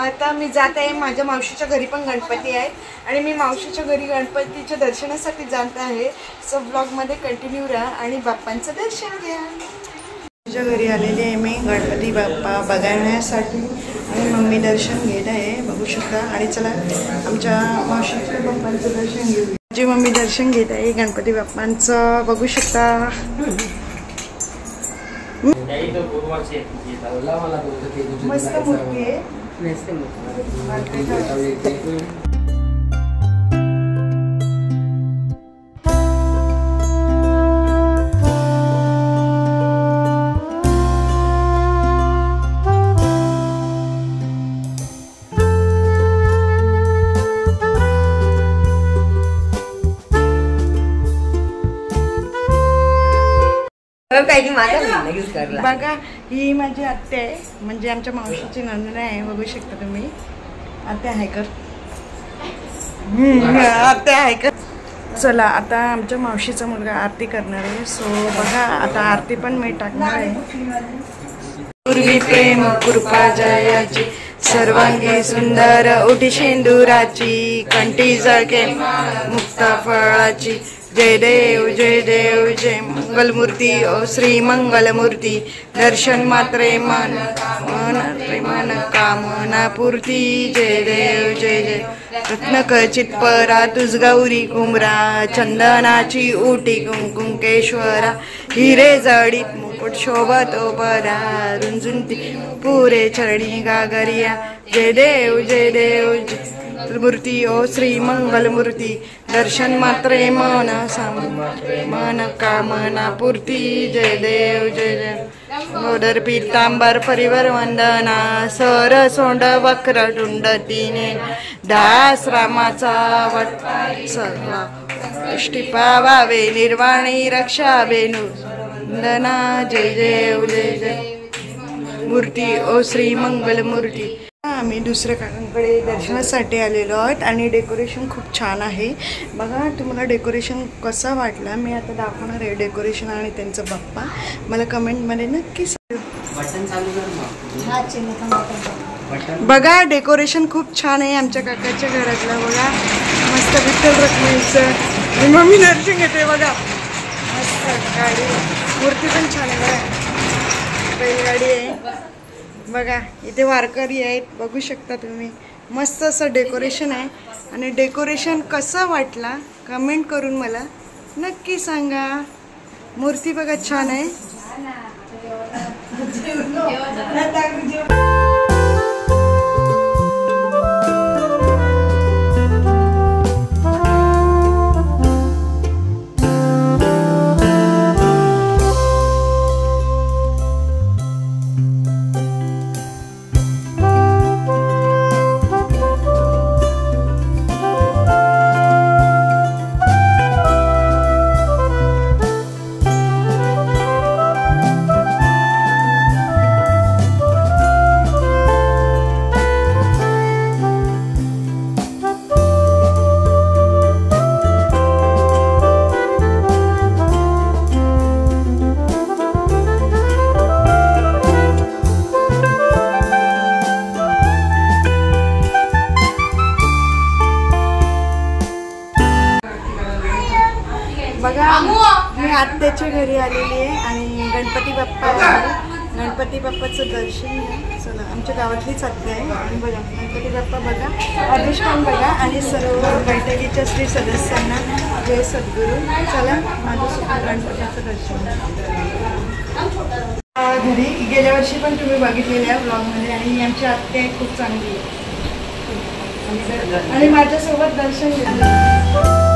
आता मी जात आहे माझ्या मावशीच्या घरी पण गणपती आहेत आणि मी मावशीच्या घरी गणपतीच्या दर्शनासाठी जात आहे. सो ब्लॉगमध्ये कंटिन्यू राहा आणि बाप्पांचं दर्शन घ्या. माझ्या घरी आलेले आहे मी गणपती बाप्पा बघण्यासाठी आणि मम्मी दर्शन घेत आहे बघू शकता. आणि चला आमच्या मावशीच्या बाप्पांचं दर्शन घेऊ. माझी मम्मी दर्शन घेत आहे गणपती बाप्पांचं बघू शकता. मस्त मूर्ती आहे. बघा ही माझी आत्या आहे म्हणजे आमच्या मावशीची नंदन आहे बघू शकता तुम्ही. आत्या आहे कर आत्या आहे कर. चला आता आमच्या मावशीचा मुलगा आरती करणार आहे. सो बघा आता आरती पण मी टाकणार आहे. पूर्वी प्रेम कृपा जयाची सर्वांगी सुंदर उठी शेंदुराची कंठी जळके मुक्ता फळाची. जय देव जय मंगलमूर्ती ओ श्री मंगलमूर्ती. दर्शन मात्रे मन कामना पूर्ती. जय देव जय रत्नखचित परा तुझ गौरी कुमरा. चंदनाची उटी कुंकुंकेश्वरा. हिरे जडीत मुकुट शोभतो परा. रुंजुंती पुरे चरणी गागरिया. जय देव मूर्ती ओ श्री मंगलमूर्ती. दर्शन मात्रे मन कामना पूर्ती. जय देव मोदर पीतांबर परिवर वंदना. सर सोंड वक्र टुंड तीने. दास रामाचा वट पावावे निर्वाणी रक्षा वेणू वंदना. जय देव मूर्ती ओ श्री मंगलमूर्ती. आम्ही दुसऱ्या काकांकडे दर्शनासाठी आलेलो आहोत आणि डेकोरेशन खूप छान आहे. बघा तुम्हाला डेकोरेशन कसा वाटला मी आता दाखवणार आहे डेकोरेशन आणि त्यांचा बाप्पा. मला कमेंटमध्ये नक्की बघा डेकोरेशन खूप छान आहे आमच्या काकाच्या घरातलं. बघा मस्त विठ्ठल रखुमाईचं मम्मी दर्शन घेते. बघा मस्त गाडी मूर्ती पण छान आहे. बघा बैलगाडी आहे. बघा इथे वारकरी आहेत बघू शकता तुम्ही. मस्त असं डेकोरेशन आहे आणि डेकोरेशन कसं वाटला कमेंट करून मला नक्की सांगा. मूर्ती बघा छान आहे. बघा मी आत्याच्या घरी आलेली आहे आणि गणपती बाप्पाचं दर्शन घ्या. चला आमच्या गावातलीच आत्या आहे आणि बघा गणपती बाप्पा बघा अधिष्ठान बघा आणि सर्व बैठकीच्या श्री सदस्यांना जय सद्गुरू. चला माझं गणपतीचं दर्शन घरी गेल्या वर्षी पण तुम्ही बघितलेलं आहे ब्लॉगमध्ये आणि आमची आत्या आहे खूप चांगली आहे आणि माझ्यासोबत दर्शन घेतलं.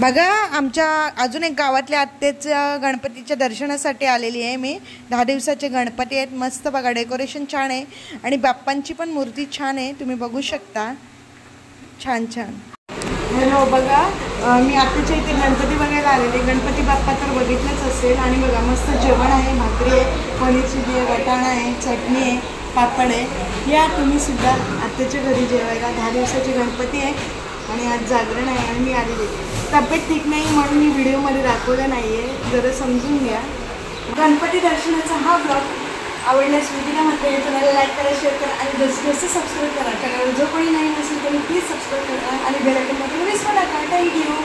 बघा आमच्या अजून एक गावातल्या आत्याच्या गणपतीच्या दर्शनासाठी आलेली आहे मी. 10 दिवसाचे गणपती आहेत. मस्त बघा डेकोरेशन छान आहे आणि बाप्पांची पण मूर्ती छान आहे तुम्ही बघू शकता. छान छान. हॅलो बघा मी आत्ताच्या इथे गणपती बघायला आलेले. गणपती बाप्पा तर बघितलंच असेल. आणि बघा मस्त जेवण आहे, भाकरी आहे, पनीरची जी आहे, वाटाणा आहे, चटणी आहे, पापड आहे. या तुम्हीसुद्धा आत्ताच्या घरी जेवायला. 10 दिवसाची गणपती आहे आणि आज जागरण आहे आणि मी आलेली. तब्येत ठीक नाही म्हणून मी व्हिडिओमध्ये दाखवलं नाही आहे, जरा समजून घ्या. गणपती दर्शनाचा हा ब्लॉग आवडल्यास व्हिडिओला म्हटलं चॅनलला लाईक करा, शेअर करा आणि जास्तीत सबस्क्राईब करा. चॅनलवर जो कोणी नाही नसेल त्यांनी प्लीज सबस्क्राईब करा आणि बेल आयकॉन बटन विसरू नका. थँक्यू.